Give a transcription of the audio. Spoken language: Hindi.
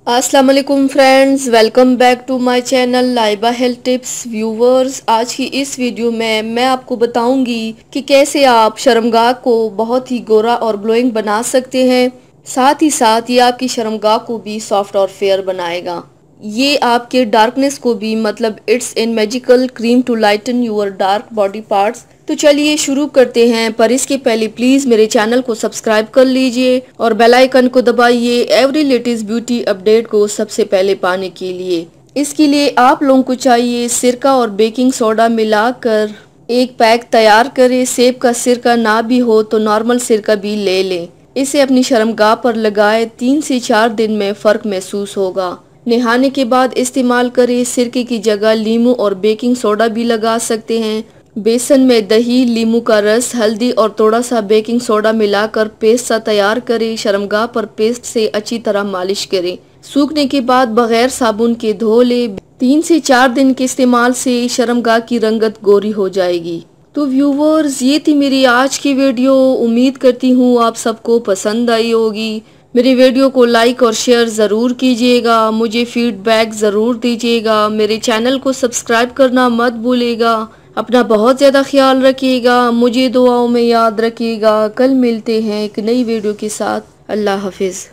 अस्सलाम वालेकुम friends, welcome back to my channel Laiba health tips. Viewers, आज की इस वीडियो में मैं आपको बताऊंगी कि कैसे आप शर्मगाह को बहुत ही गोरा और ग्लोइंग बना सकते हैं। साथ ही साथ ये आपकी शर्मगाह को भी सॉफ्ट और फेयर बनाएगा। ये आपके डार्कनेस को भी it's in magical cream to lighten your dark body parts. तो चलिए शुरू करते हैं, पर इसके पहले प्लीज मेरे चैनल को सब्सक्राइब कर लीजिए और बेल आइकन को दबाइए एवरी लेटेस्ट ब्यूटी अपडेट को सबसे पहले पाने के लिए। इसके लिए आप लोगों को चाहिए सिरका और बेकिंग सोडा मिलाकर एक पैक तैयार करें। सेब का सिरका ना भी हो तो नॉर्मल सिरका भी ले लें। इसे अपनी शर्मगाह पर लगाए 3 से 4 दिन में फर्क महसूस होगा। नहाने के बाद इस्तेमाल करें। सिरके की जगह नींबू और बेकिंग सोडा भी लगा सकते हैं। बेसन में दही, नींबू का रस, हल्दी और थोड़ा सा बेकिंग सोडा मिलाकर पेस्ट सा तैयार करें। शर्मगाह पर पेस्ट से अच्छी तरह मालिश करें। सूखने के बाद बगैर साबुन के धो ले। 3 से 4 दिन के इस्तेमाल से शर्मगाह की रंगत गोरी हो जाएगी। तो व्यूवर्स, ये थी मेरी आज की वीडियो। उम्मीद करती हूँ आप सबको पसंद आई होगी। मेरी वीडियो को लाइक और शेयर ज़रूर कीजिएगा। मुझे फीडबैक ज़रूर दीजिएगा। मेरे चैनल को सब्सक्राइब करना मत भूलिएगा। अपना बहुत ज़्यादा ख्याल रखिएगा। मुझे दुआओं में याद रखिएगा। कल मिलते हैं एक नई वीडियो के साथ। अल्लाह हाफिज़।